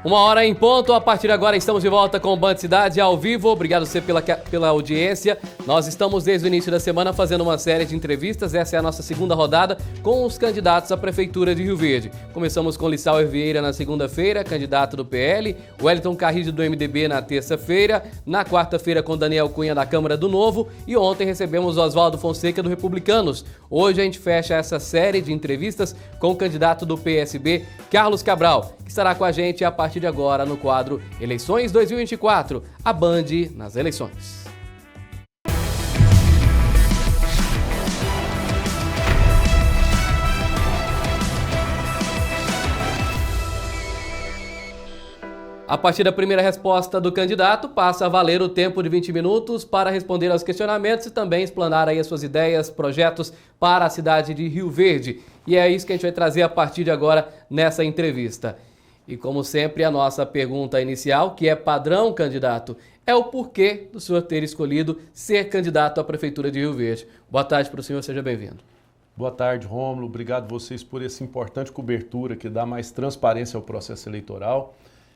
1h em ponto, a partir de agora estamos de volta com o Band Cidade ao vivo. Obrigado você pela audiência. Nós estamos desde o início da semana fazendo uma série de entrevistas. Essa é a nossa segunda rodada com os candidatos à Prefeitura de Rio Verde. Começamos com Lissauer Vieira na segunda-feira, candidato do PL, Wellington Carrijo do MDB na terça-feira, na quarta-feira com Daniel Cunha da Câmara do Novo e ontem recebemos Oswaldo Fonseca do Republicanos. Hoje a gente fecha essa série de entrevistas com o candidato do PSB, Carlos Cabral, que estará com a gente a partir de agora no quadro Eleições 2024, a Band nas eleições. A partir da primeira resposta do candidato, passa a valer o tempo de 20 minutos para responder aos questionamentos e também explanar aí as suas ideias, projetos para a cidade de Rio Verde. E é isso que a gente vai trazer a partir de agora nessa entrevista. E como sempre, a nossa pergunta inicial, que é padrão, candidato, é o porquê do senhor ter escolhido ser candidato à Prefeitura de Rio Verde. Boa tarde para o senhor, seja bem-vindo. Boa tarde, Rômulo. Obrigado vocês por essa importante cobertura que dá mais transparência ao processo eleitoral.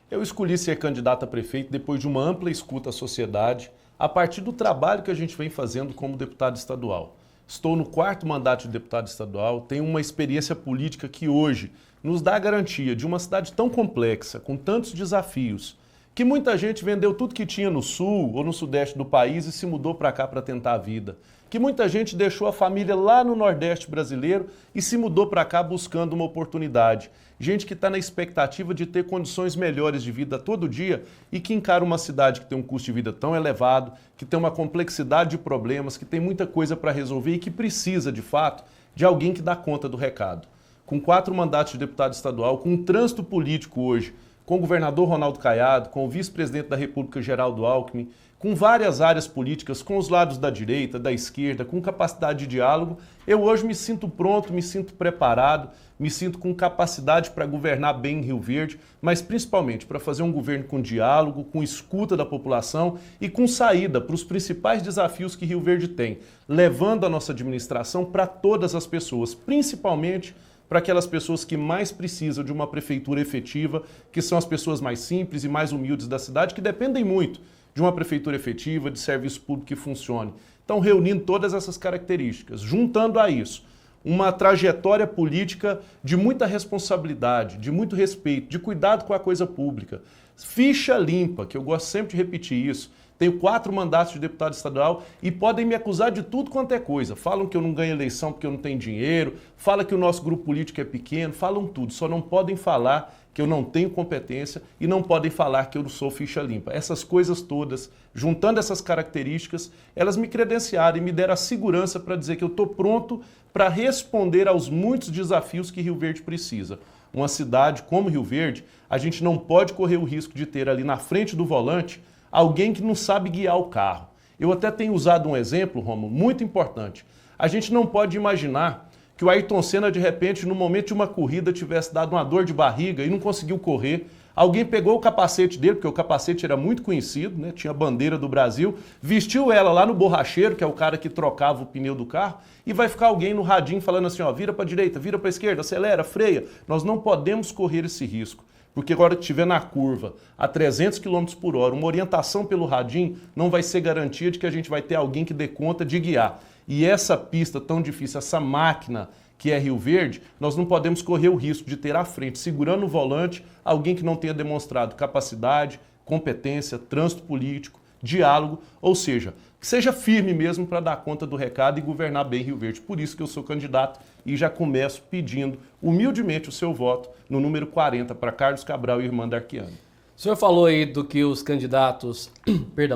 Eu escolhi ser candidato a prefeito depois de uma ampla escuta à sociedade, a partir do trabalho que a gente vem fazendo como deputado estadual. Estou no 4º mandato de deputado estadual, tenho uma experiência política que hoje nos dá a garantia de uma cidade tão complexa, com tantos desafios, que muita gente vendeu tudo que tinha no sul ou no sudeste do país e se mudou para cá para tentar a vida. Que muita gente deixou a família lá no Nordeste brasileiro e se mudou para cá buscando uma oportunidade. Gente que está na expectativa de ter condições melhores de vida todo dia e que encara uma cidade que tem um custo de vida tão elevado, que tem uma complexidade de problemas, que tem muita coisa para resolver e que precisa, de fato, de alguém que dá conta do recado. Com 4 mandatos de deputado estadual, com um trânsito político hoje, com o governador Ronaldo Caiado, com o vice-presidente da República Geraldo Alckmin, com várias áreas políticas, com os lados da direita, da esquerda, com capacidade de diálogo, eu hoje me sinto pronto, me sinto preparado, me sinto com capacidade para governar bem em Rio Verde, mas principalmente para fazer um governo com diálogo, com escuta da população e com saída para os principais desafios que Rio Verde tem, levando a nossa administração para todas as pessoas, principalmente para aquelas pessoas que mais precisam de uma prefeitura efetiva, que são as pessoas mais simples e mais humildes da cidade, que dependem muito de uma prefeitura efetiva, de serviço público que funcione. Então, reunindo todas essas características, juntando a isso uma trajetória política de muita responsabilidade, de muito respeito, de cuidado com a coisa pública, ficha limpa, que eu gosto sempre de repetir isso. Tenho 4 mandatos de deputado estadual e podem me acusar de tudo quanto é coisa. Falam que eu não ganho eleição porque eu não tenho dinheiro, falam que o nosso grupo político é pequeno, falam tudo. Só não podem falar que eu não tenho competência e não podem falar que eu não sou ficha limpa. Essas coisas todas, juntando essas características, elas me credenciaram e me deram a segurança para dizer que eu estou pronto para responder aos muitos desafios que Rio Verde precisa. Uma cidade como Rio Verde, a gente não pode correr o risco de ter ali na frente do volante alguém que não sabe guiar o carro. Eu até tenho usado um exemplo, Romulo, muito importante. A gente não pode imaginar que o Ayrton Senna, de repente, no momento de uma corrida, tivesse dado uma dor de barriga e não conseguiu correr. Alguém pegou o capacete dele, porque o capacete era muito conhecido, né? Tinha a bandeira do Brasil, vestiu ela lá no borracheiro, que é o cara que trocava o pneu do carro, e vai ficar alguém no radinho falando assim, ó, vira para a direita, vira para a esquerda, acelera, freia. Nós não podemos correr esse risco. Porque agora que estiver na curva a 300 km por hora, uma orientação pelo radinho não vai ser garantia de que a gente vai ter alguém que dê conta de guiar. E essa pista tão difícil, essa máquina que é Rio Verde, nós não podemos correr o risco de ter à frente, segurando o volante, alguém que não tenha demonstrado capacidade, competência, trânsito político, diálogo, ou seja, que seja firme mesmo para dar conta do recado e governar bem Rio Verde. Por isso que eu sou candidato e já começo pedindo humildemente o seu voto no número 40 para Carlos Cabral e Irmã Darquiano. O senhor falou aí do que os candidatos,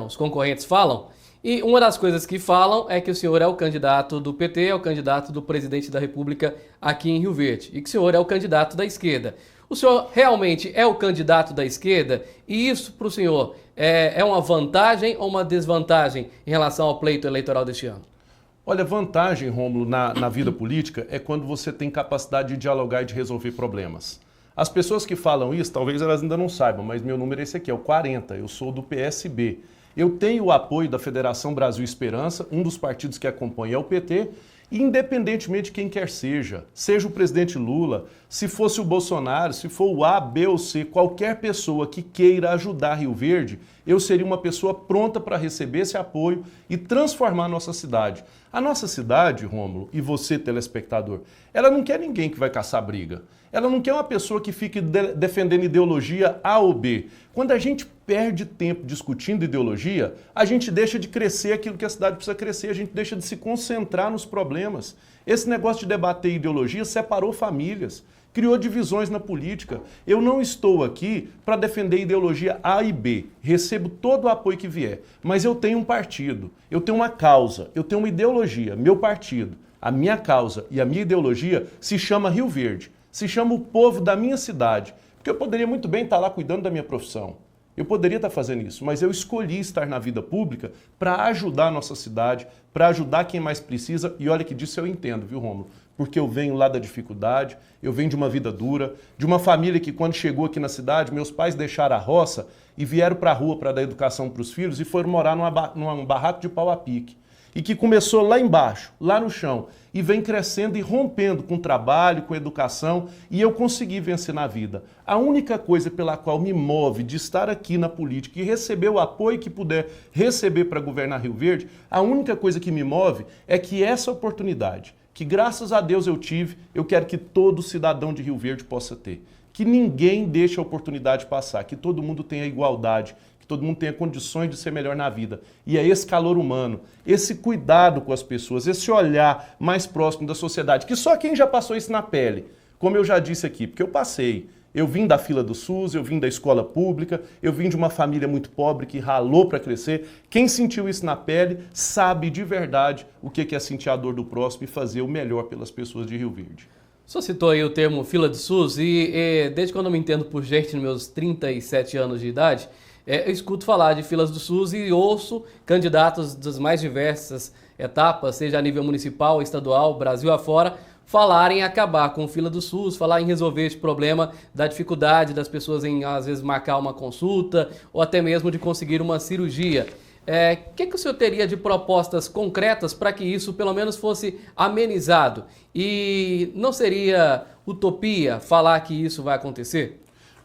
os concorrentes falam, e uma das coisas que falam é que o senhor é o candidato do PT, é o candidato do presidente da República aqui em Rio Verde, e que o senhor é o candidato da esquerda. O senhor realmente é o candidato da esquerda? E isso para o senhor é uma vantagem ou uma desvantagem em relação ao pleito eleitoral deste ano? Olha, vantagem, Rômulo, na vida política é quando você tem capacidade de dialogar e de resolver problemas. As pessoas que falam isso, talvez elas ainda não saibam, mas meu número é esse aqui, é o 40, eu sou do PSB. Eu tenho o apoio da Federação Brasil Esperança, um dos partidos que acompanha é o PT, independentemente de quem quer seja o presidente Lula, se fosse o Bolsonaro, se for o A, B ou C, qualquer pessoa que queira ajudar Rio Verde, eu seria uma pessoa pronta para receber esse apoio e transformar a nossa cidade. A nossa cidade, Rômulo, e você, telespectador, ela não quer ninguém que vai caçar briga. Ela não quer uma pessoa que fique defendendo ideologia A ou B. Quando a gente perde tempo discutindo ideologia, a gente deixa de crescer aquilo que a cidade precisa crescer, a gente deixa de se concentrar nos problemas. Esse negócio de debater ideologia separou famílias, criou divisões na política. Eu não estou aqui para defender ideologia A e B. Recebo todo o apoio que vier, mas eu tenho um partido, eu tenho uma causa, eu tenho uma ideologia, meu partido, a minha causa e a minha ideologia se chama Rio Verde. Se chama o povo da minha cidade, porque eu poderia muito bem estar lá cuidando da minha profissão. Eu poderia estar fazendo isso, mas eu escolhi estar na vida pública para ajudar a nossa cidade, para ajudar quem mais precisa, e olha que disso eu entendo, viu, Rômulo? Porque eu venho lá da dificuldade, eu venho de uma vida dura, de uma família que quando chegou aqui na cidade, meus pais deixaram a roça e vieram para a rua para dar educação para os filhos e foram morar num barraco de pau a pique. E que começou lá embaixo, lá no chão, e vem crescendo e rompendo com trabalho, com educação, e eu consegui vencer na vida. A única coisa pela qual me move de estar aqui na política e receber o apoio que puder receber para governar Rio Verde, a única coisa que me move é que essa oportunidade, que graças a Deus eu tive, eu quero que todo cidadão de Rio Verde possa ter. Que ninguém deixe a oportunidade passar, que todo mundo tenha igualdade, todo mundo tenha condições de ser melhor na vida. E é esse calor humano, esse cuidado com as pessoas, esse olhar mais próximo da sociedade, que só quem já passou isso na pele, como eu já disse aqui, porque eu passei. Eu vim da fila do SUS, eu vim da escola pública, eu vim de uma família muito pobre que ralou para crescer. Quem sentiu isso na pele sabe de verdade o que é sentir a dor do próximo e fazer o melhor pelas pessoas de Rio Verde. O senhor citou aí o termo fila do SUS e desde quando eu me entendo por gente, nos meus 37 anos de idade, eu escuto falar de filas do SUS e ouço candidatos das mais diversas etapas, seja a nível municipal, estadual, Brasil afora, falarem em acabar com fila do SUS, falar em resolver esse problema da dificuldade das pessoas em, às vezes, marcar uma consulta ou até mesmo de conseguir uma cirurgia. O que o senhor teria de propostas concretas para que isso pelo menos fosse amenizado? E não seria utopia falar que isso vai acontecer?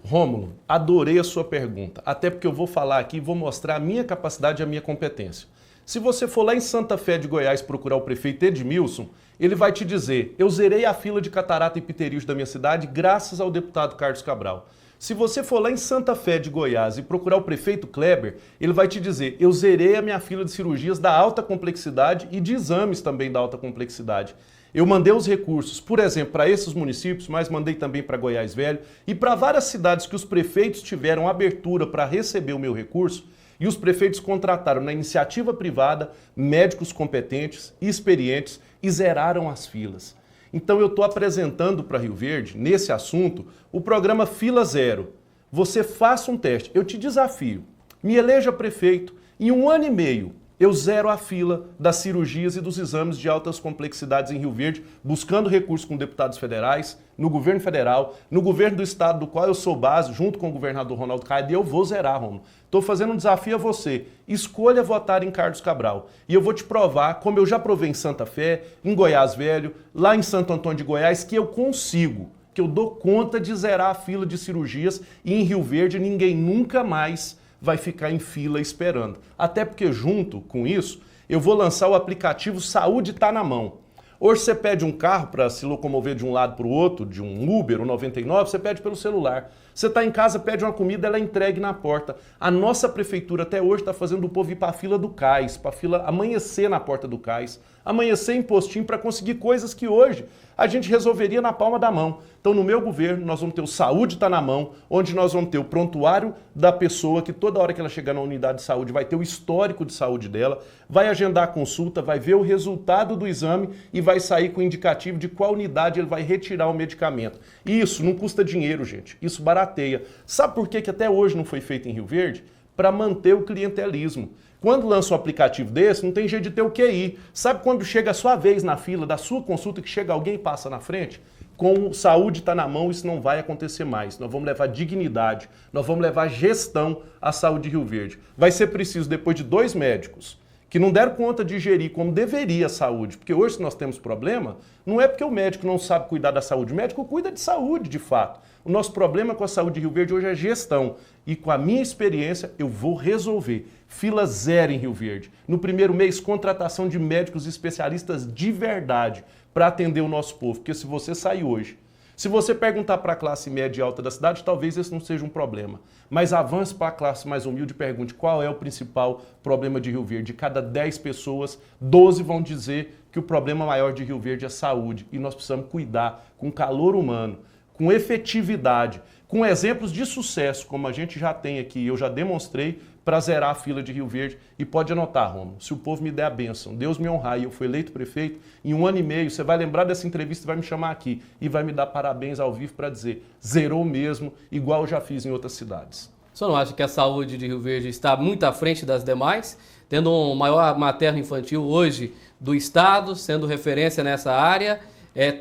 Rômulo, adorei a sua pergunta, até porque eu vou falar aqui e vou mostrar a minha capacidade e a minha competência. Se você for lá em Santa Fé de Goiás procurar o prefeito Edmilson, ele vai te dizer, eu zerei a fila de catarata e pterígio da minha cidade graças ao deputado Carlos Cabral. Se você for lá em Santa Fé de Goiás e procurar o prefeito Kleber, ele vai te dizer, eu zerei a minha fila de cirurgias da alta complexidade e de exames também da alta complexidade. Eu mandei os recursos, por exemplo, para esses municípios, mas mandei também para Goiás Velho e para várias cidades que os prefeitos tiveram abertura para receber o meu recurso e os prefeitos contrataram na iniciativa privada médicos competentes e experientes e zeraram as filas. Então eu estou apresentando para Rio Verde, nesse assunto, o programa Fila Zero. Você faça um teste, eu te desafio, me eleja prefeito, em 1 ano e meio, eu zero a fila das cirurgias e dos exames de altas complexidades em Rio Verde, buscando recursos com deputados federais, no governo federal, no governo do estado do qual eu sou base, junto com o governador Ronaldo Caiado, e eu vou zerar, Romulo. Estou fazendo um desafio a você. Escolha votar em Carlos Cabral. E eu vou te provar, como eu já provei em Santa Fé, em Goiás Velho, lá em Santo Antônio de Goiás, que eu consigo, que eu dou conta de zerar a fila de cirurgias e em Rio Verde ninguém nunca mais vai ficar em fila esperando. Até porque junto com isso, eu vou lançar o aplicativo Saúde Tá na Mão. Hoje você pede um carro para se locomover de um lado para o outro, de um Uber ou 99, você pede pelo celular. Você está em casa, pede uma comida, ela é entregue na porta. A nossa prefeitura até hoje está fazendo o povo ir para a fila do cais, para a fila amanhecer na porta do cais, amanhecer em postinho para conseguir coisas que hoje a gente resolveria na palma da mão. Então, no meu governo, nós vamos ter o Saúde Tá na Mão, onde nós vamos ter o prontuário da pessoa, que toda hora que ela chegar na unidade de saúde vai ter o histórico de saúde dela, vai agendar a consulta, vai ver o resultado do exame e vai sair com o indicativo de qual unidade ele vai retirar o medicamento. E isso não custa dinheiro, gente. Isso barateia. Sabe por que até hoje não foi feito em Rio Verde? Para manter o clientelismo. Quando lança um aplicativo desse, não tem jeito de ter o QI. Sabe quando chega a sua vez na fila da sua consulta, que chega alguém e passa na frente? Com Saúde Tá na Mão, isso não vai acontecer mais. Nós vamos levar dignidade, nós vamos levar gestão à saúde de Rio Verde. Vai ser preciso, depois de 2 médicos que não deram conta de gerir como deveria a saúde. Porque hoje, se nós temos problema, não é porque o médico não sabe cuidar da saúde. O médico cuida de saúde, de fato. O nosso problema com a saúde de Rio Verde hoje é gestão. E com a minha experiência, eu vou resolver. Fila zero em Rio Verde. No primeiro mês, contratação de médicos especialistas de verdade para atender o nosso povo. Porque se você sair hoje, se você perguntar para a classe média e alta da cidade, talvez esse não seja um problema. Mas avance para a classe mais humilde e pergunte qual é o principal problema de Rio Verde. De cada 10 pessoas, 12 vão dizer que o problema maior de Rio Verde é saúde. E nós precisamos cuidar com calor humano, com efetividade, com exemplos de sucesso, como a gente já tem aqui, eu já demonstrei, para zerar a fila de Rio Verde. E pode anotar, Rômulo, se o povo me der a bênção, Deus me honrar e eu fui eleito prefeito, em 1 ano e meio, você vai lembrar dessa entrevista e vai me chamar aqui e vai me dar parabéns ao vivo para dizer, zerou mesmo, igual eu já fiz em outras cidades. O senhor não acha que a saúde de Rio Verde está muito à frente das demais, tendo um maior materno-infantil hoje do estado, sendo referência nessa área,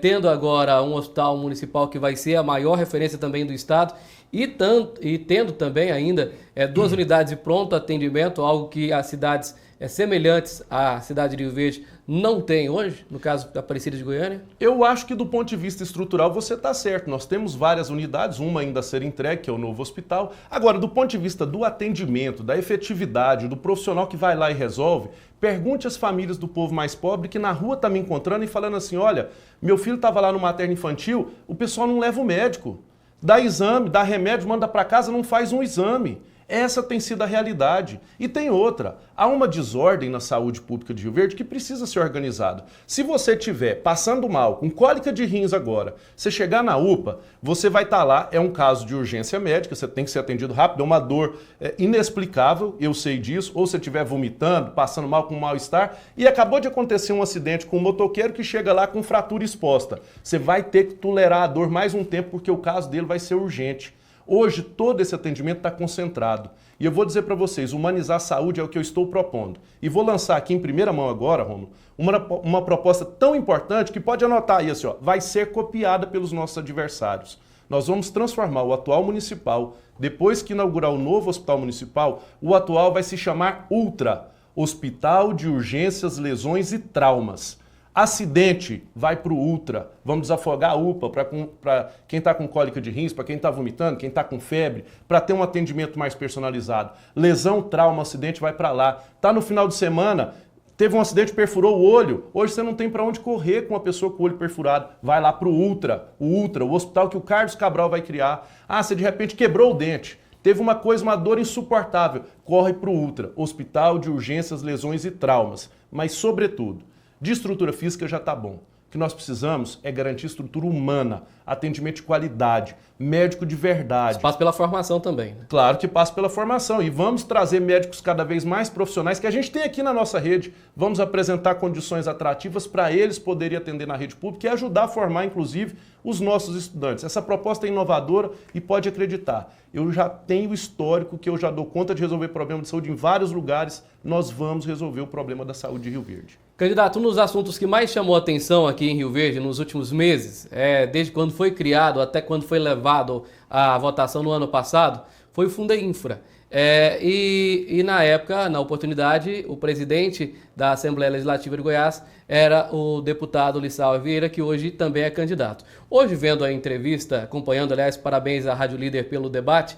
tendo agora um hospital municipal que vai ser a maior referência também do estado, e tendo também ainda 2 unidades de pronto atendimento, algo que as cidades semelhantes à cidade de Rio Verde não têm hoje, no caso da Aparecida de Goiânia? Eu acho que do ponto de vista estrutural você está certo. Nós temos várias unidades, uma ainda a ser entregue, que é o novo hospital. Agora, do ponto de vista do atendimento, da efetividade, do profissional que vai lá e resolve, pergunte às famílias do povo mais pobre que na rua está me encontrando e falando assim, olha, meu filho estava lá no materno infantil, o pessoal não leva o médico. Dá exame, dá remédio, manda para casa, não faz um exame. Essa tem sido a realidade. E tem outra. Há uma desordem na saúde pública de Rio Verde que precisa ser organizada. Se você estiver passando mal, com cólica de rins agora, você chegar na UPA, você vai estar lá, é um caso de urgência médica, você tem que ser atendido rápido, é uma dor inexplicável, eu sei disso, ou você estiver vomitando, passando mal com mal-estar, e acabou de acontecer um acidente com um motoqueiro que chega lá com fratura exposta. Você vai ter que tolerar a dor mais um tempo, porque o caso dele vai ser urgente. Hoje, todo esse atendimento está concentrado. E eu vou dizer para vocês, humanizar a saúde é o que eu estou propondo. E vou lançar aqui em primeira mão agora, Rômulo, uma proposta tão importante que pode anotar aí, assim, ó, vai ser copiada pelos nossos adversários. Nós vamos transformar o atual municipal, depois que inaugurar o novo hospital municipal, o atual vai se chamar Ultra, Hospital de Urgências, Lesões e Traumas. Acidente, vai para o Ultra. Vamos desafogar a UPA para quem está com cólica de rins, para quem está vomitando, quem está com febre, para ter um atendimento mais personalizado. Lesão, trauma, acidente, vai para lá. Tá no final de semana, teve um acidente, perfurou o olho. Hoje você não tem para onde correr com uma pessoa com o olho perfurado. Vai lá para o Ultra, o hospital que o Carlos Cabral vai criar. Ah, você de repente quebrou o dente. Teve uma dor insuportável. Corre para o Ultra, Hospital de Urgências, Lesões e Traumas. Mas, sobretudo, de estrutura física já está bom. O que nós precisamos é garantir estrutura humana, atendimento de qualidade, médico de verdade. Isso passa pela formação também, né? Claro que passa pela formação. E vamos trazer médicos cada vez mais profissionais, que a gente tem aqui na nossa rede. Vamos apresentar condições atrativas para eles poderem atender na rede pública e ajudar a formar, inclusive, os nossos estudantes. Essa proposta é inovadora e pode acreditar. Eu já tenho histórico que eu já dou conta de resolver problema de saúde em vários lugares. Nós vamos resolver o problema da saúde de Rio Verde. Candidato, um dos assuntos que mais chamou a atenção aqui em Rio Verde nos últimos meses, desde quando foi criado até quando foi levado à votação no ano passado, foi o Fundeinfra. E na época, na oportunidade, o presidente da Assembleia Legislativa de Goiás era o deputado Lissau Vieira, que hoje também é candidato. Hoje, vendo a entrevista, acompanhando, aliás, parabéns à Rádio Líder pelo debate,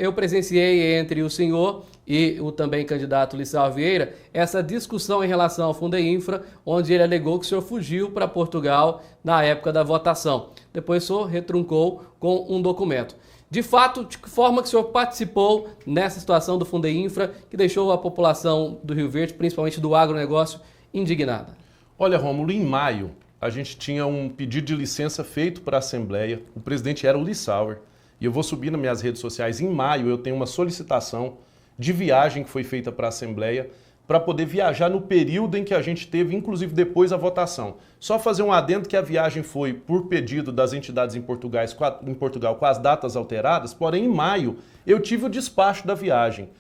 eu presenciei entre o senhor e o também candidato Lissau Vieira essa discussão em relação ao Fundeinfra, onde ele alegou que o senhor fugiu para Portugal na época da votação. Depois o senhor retruncou com um documento. De fato, de que forma que o senhor participou nessa situação do Fundeinfra que deixou a população do Rio Verde, principalmente do agronegócio, indignada? Olha, Rômulo, em maio a gente tinha um pedido de licença feito para a Assembleia. O presidente era o Lissauer. E eu vou subir nas minhas redes sociais. Em maio eu tenho uma solicitação de viagem que foi feita para a Assembleia para poder viajar no período em que a gente teve, inclusive depois a votação. Só fazer um adendo que a viagem foi por pedido das entidades em Portugal com as datas alteradas, porém em maio eu tive o despacho da viagem.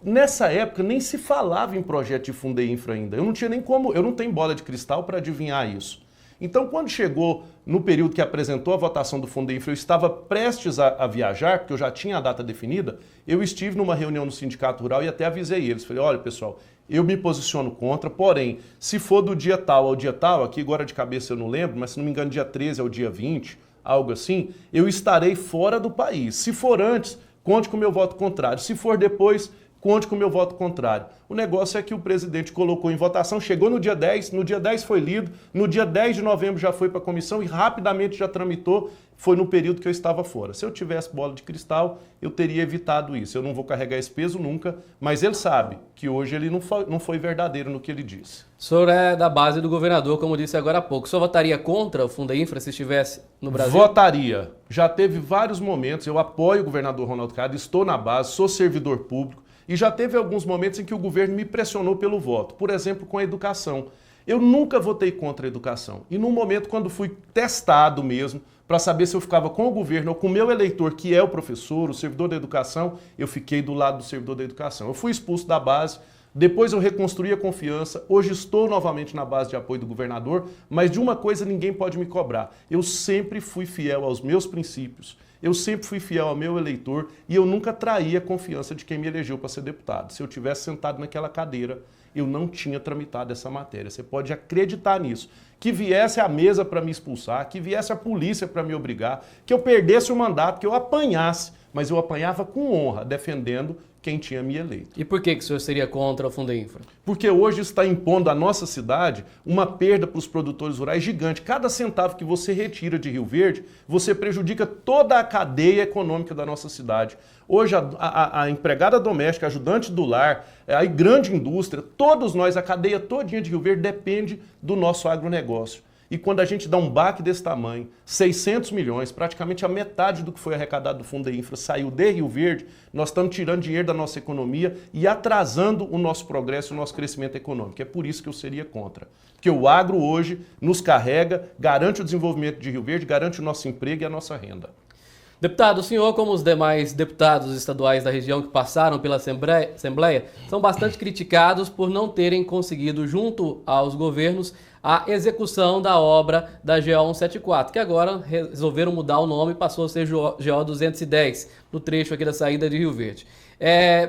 Nessa época nem se falava em projeto de Fundeinfra ainda. Eu não tinha nem como, eu não tenho bola de cristal para adivinhar isso. Então, quando chegou no período que apresentou a votação do Fundeinfra, eu estava prestes a viajar, porque eu já tinha a data definida, eu estive numa reunião no Sindicato Rural e até avisei eles. Falei, olha, pessoal, eu me posiciono contra, porém, se for do dia tal ao dia tal, aqui agora de cabeça eu não lembro, mas se não me engano, dia 13 ao dia 20, algo assim, eu estarei fora do país. Se for antes, conte com o meu voto contrário. Se for depois, conte com o meu voto contrário. O negócio é que o presidente colocou em votação, chegou no dia 10 foi lido, no dia 10 de novembro já foi para a comissão e rapidamente já tramitou, foi no período que eu estava fora. Se eu tivesse bola de cristal, eu teria evitado isso. Eu não vou carregar esse peso nunca, mas ele sabe que hoje ele não foi verdadeiro no que ele disse. O senhor é da base do governador, como disse agora há pouco. O senhor votaria contra o Fundeinfra se estivesse no Brasil? Votaria. Já teve vários momentos, eu apoio o governador Ronaldo Caiado, estou na base, sou servidor público, e já teve alguns momentos em que o governo me pressionou pelo voto, por exemplo, com a educação. Eu nunca votei contra a educação. E num momento, quando fui testado mesmo, para saber se eu ficava com o governo ou com o meu eleitor, que é o professor, o servidor da educação, eu fiquei do lado do servidor da educação. Eu fui expulso da base, depois eu reconstruí a confiança, hoje estou novamente na base de apoio do governador, mas de uma coisa ninguém pode me cobrar. Eu sempre fui fiel aos meus princípios. Eu sempre fui fiel ao meu eleitor e eu nunca traí a confiança de quem me elegeu para ser deputado. Se eu tivesse sentado naquela cadeira, eu não tinha tramitado essa matéria. Você pode acreditar nisso. Que viesse a mesa para me expulsar, que viesse a polícia para me obrigar, que eu perdesse o mandato, que eu apanhasse, mas eu apanhava com honra, defendendo quem tinha me eleito. E por que o senhor seria contra o Fundeinfra? Porque hoje está impondo à nossa cidade uma perda para os produtores rurais gigante. Cada centavo que você retira de Rio Verde, você prejudica toda a cadeia econômica da nossa cidade. Hoje a empregada doméstica, ajudante do lar, a grande indústria, todos nós, a cadeia todinha de Rio Verde depende do nosso agronegócio. E quando a gente dá um baque desse tamanho, 600 milhões, praticamente a metade do que foi arrecadado do Fundeinfra saiu de Rio Verde, nós estamos tirando dinheiro da nossa economia e atrasando o nosso progresso, o nosso crescimento econômico. É por isso que eu seria contra. Porque o agro hoje nos carrega, garante o desenvolvimento de Rio Verde, garante o nosso emprego e a nossa renda. Deputado, o senhor, como os demais deputados estaduais da região que passaram pela Assembleia, são bastante criticados por não terem conseguido, junto aos governos, a execução da obra da GO 174, que agora resolveram mudar o nome e passou a ser GO 210, no trecho aqui da saída de Rio Verde.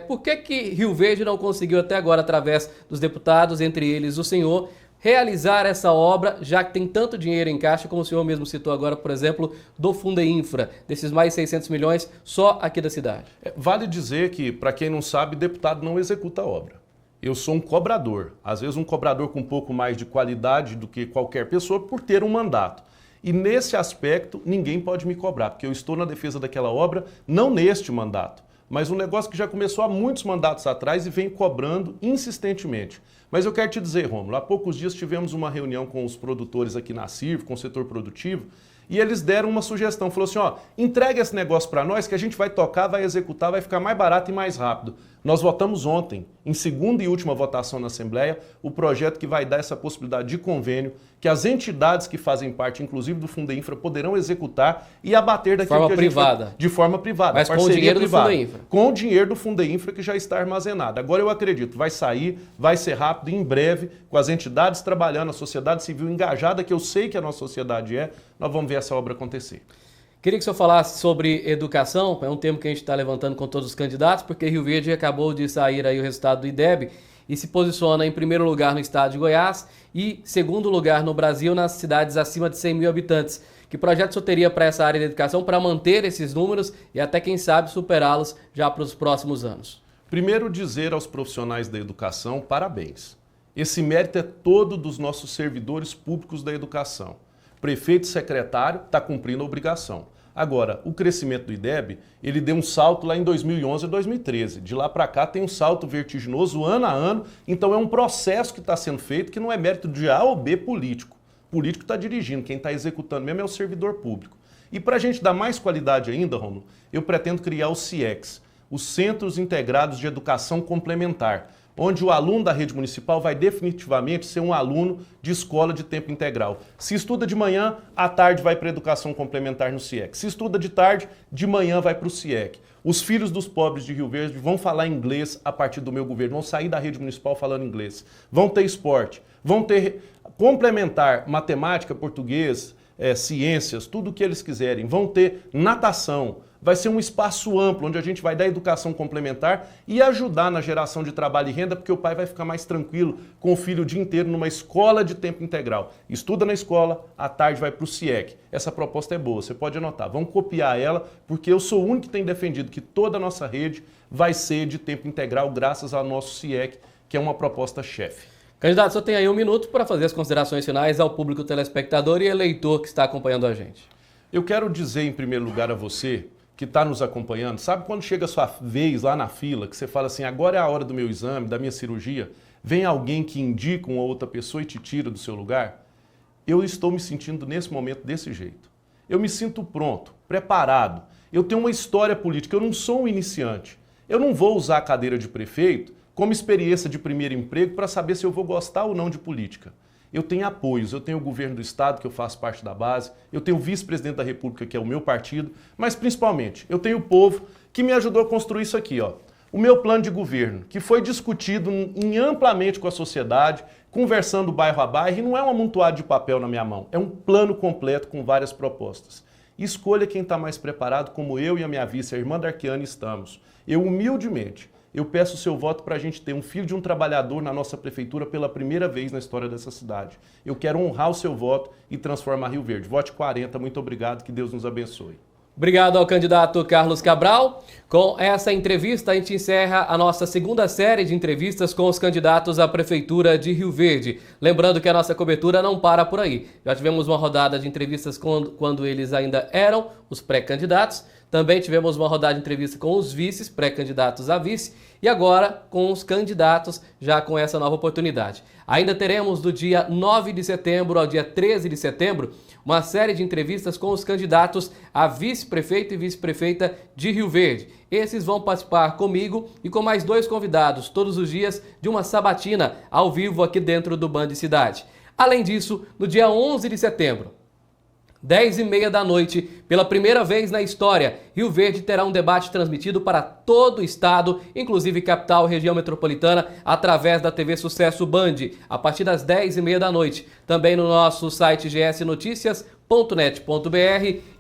Por que Rio Verde não conseguiu até agora, através dos deputados, entre eles o senhor, realizar essa obra, já que tem tanto dinheiro em caixa, como o senhor mesmo citou agora, por exemplo, do Fundeinfra, desses mais 600 milhões só aqui da cidade? Vale dizer que, para quem não sabe, deputado não executa a obra. Eu sou um cobrador, às vezes um cobrador com um pouco mais de qualidade do que qualquer pessoa por ter um mandato. E nesse aspecto, ninguém pode me cobrar, porque eu estou na defesa daquela obra, não neste mandato, mas um negócio que já começou há muitos mandatos atrás e vem cobrando insistentemente. Mas eu quero te dizer, Rômulo, há poucos dias tivemos uma reunião com os produtores aqui na CIRV, com o setor produtivo, e eles deram uma sugestão, falou assim, entregue esse negócio para nós que a gente vai tocar, vai executar, vai ficar mais barato e mais rápido. Nós votamos ontem, em segunda e última votação na Assembleia, o projeto que vai dar essa possibilidade de convênio, que as entidades que fazem parte, inclusive do Fundeinfra, poderão executar e abater daquilo que a gente vai, de forma privada. Mas com o dinheiro do Fundeinfra. Com o dinheiro do Fundeinfra que já está armazenado. Agora eu acredito, vai sair, vai ser rápido, em breve, com as entidades trabalhando, a sociedade civil engajada, que eu sei que a nossa sociedade nós vamos ver essa obra acontecer. Queria que o senhor falasse sobre educação, é um tema que a gente está levantando com todos os candidatos, porque Rio Verde acabou de sair aí o resultado do IDEB e se posiciona em primeiro lugar no estado de Goiás e segundo lugar no Brasil nas cidades acima de 100 mil habitantes. Que projeto o senhor teria para essa área de educação para manter esses números e até, quem sabe, superá-los já para os próximos anos? Primeiro, dizer aos profissionais da educação, parabéns. Esse mérito é todo dos nossos servidores públicos da educação. Prefeito e secretário está cumprindo a obrigação. Agora, o crescimento do IDEB, ele deu um salto lá em 2011 e 2013. De lá para cá tem um salto vertiginoso ano a ano, então é um processo que está sendo feito que não é mérito de A ou B político. O político está dirigindo, quem está executando mesmo é o servidor público. E para a gente dar mais qualidade ainda, Rômulo, eu pretendo criar os CIECs, os Centros Integrados de Educação Complementar, onde o aluno da rede municipal vai definitivamente ser um aluno de escola de tempo integral. Se estuda de manhã, à tarde vai para a educação complementar no CIEC. Se estuda de tarde, de manhã vai para o CIEC. Os filhos dos pobres de Rio Verde vão falar inglês a partir do meu governo, vão sair da rede municipal falando inglês. Vão ter esporte, vão ter complementar matemática, português, ciências, tudo o que eles quiserem. Vão ter natação. Vai ser um espaço amplo, onde a gente vai dar educação complementar e ajudar na geração de trabalho e renda, porque o pai vai ficar mais tranquilo com o filho o dia inteiro numa escola de tempo integral. Estuda na escola, à tarde vai para o CIEC. Essa proposta é boa, você pode anotar. Vamos copiar ela, porque eu sou o único que tem defendido que toda a nossa rede vai ser de tempo integral, graças ao nosso CIEC, que é uma proposta chefe. Candidato, só tem aí 1 minuto para fazer as considerações finais ao público telespectador e eleitor que está acompanhando a gente. Eu quero dizer, em primeiro lugar, a você que está nos acompanhando, sabe quando chega a sua vez lá na fila, que você fala assim, agora é a hora do meu exame, da minha cirurgia, vem alguém que indica uma outra pessoa e te tira do seu lugar? Eu estou me sentindo nesse momento desse jeito. Eu me sinto pronto, preparado. Eu tenho uma história política, eu não sou um iniciante. Eu não vou usar a cadeira de prefeito como experiência de primeiro emprego para saber se eu vou gostar ou não de política. Eu tenho apoios, eu tenho o governo do estado, que eu faço parte da base, eu tenho o vice-presidente da república, que é o meu partido, mas principalmente eu tenho o povo que me ajudou a construir isso aqui, ó. O meu plano de governo, que foi discutido amplamente com a sociedade, conversando bairro a bairro, e não é um amontoado de papel na minha mão, é um plano completo com várias propostas. Escolha quem está mais preparado, como eu e a minha vice, a irmã Darquiane, estamos. Eu, humildemente, eu peço o seu voto para a gente ter um filho de um trabalhador na nossa prefeitura pela primeira vez na história dessa cidade. Eu quero honrar o seu voto e transformar Rio Verde. Vote 40, muito obrigado, que Deus nos abençoe. Obrigado ao candidato Carlos Cabral. Com essa entrevista, a gente encerra a nossa segunda série de entrevistas com os candidatos à Prefeitura de Rio Verde. Lembrando que a nossa cobertura não para por aí. Já tivemos uma rodada de entrevistas quando eles ainda eram os pré-candidatos. Também tivemos uma rodada de entrevista com os vices, pré-candidatos a vice, e agora com os candidatos, já com essa nova oportunidade. Ainda teremos do dia 9 de setembro ao dia 13 de setembro uma série de entrevistas com os candidatos a vice-prefeito e vice-prefeita de Rio Verde. Esses vão participar comigo e com mais 2 convidados todos os dias de uma sabatina ao vivo aqui dentro do Band Cidade. Além disso, no dia 11 de setembro, 10h30 da noite, pela primeira vez na história, Rio Verde terá um debate transmitido para todo o estado, inclusive capital e região metropolitana, através da TV Sucesso Band, a partir das 10h30 da noite. Também no nosso site gsnoticias.net.br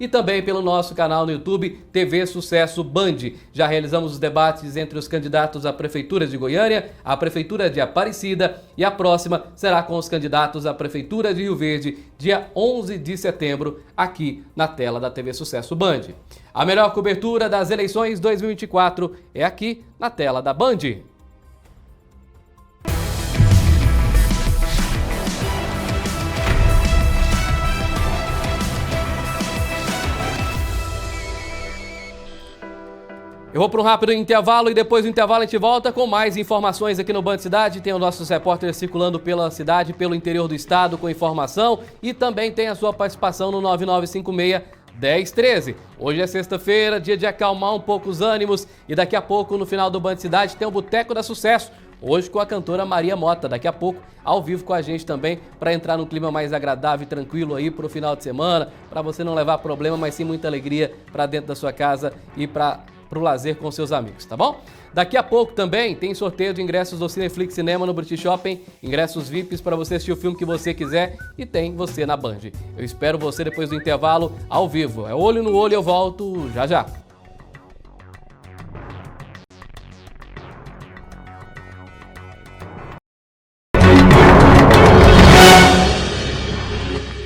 e também pelo nosso canal no YouTube TV Sucesso Band. Já realizamos os debates entre os candidatos à Prefeitura de Goiânia, à Prefeitura de Aparecida e a próxima será com os candidatos à Prefeitura de Rio Verde, dia 11 de setembro, aqui na tela da TV Sucesso Band. A melhor cobertura das eleições 2024 é aqui na tela da Band. Eu vou para um rápido intervalo e depois do intervalo a gente volta com mais informações aqui no Band Cidade. Tem os nossos repórteres circulando pela cidade, pelo interior do estado com informação e também tem a sua participação no 9956-1013. Hoje é sexta-feira, dia de acalmar um pouco os ânimos e daqui a pouco no final do Band Cidade tem o Boteco da Sucesso. Hoje com a cantora Maria Mota, daqui a pouco ao vivo com a gente também, para entrar num clima mais agradável e tranquilo aí para o final de semana, para você não levar problema, mas sim muita alegria para dentro da sua casa e para o lazer com seus amigos, tá bom? Daqui a pouco também tem sorteio de ingressos do Cineflix Cinema no British Shopping, ingressos VIPs para você assistir o filme que você quiser e tem você na Band. Eu espero você depois do intervalo ao vivo. É olho no olho, eu volto já já.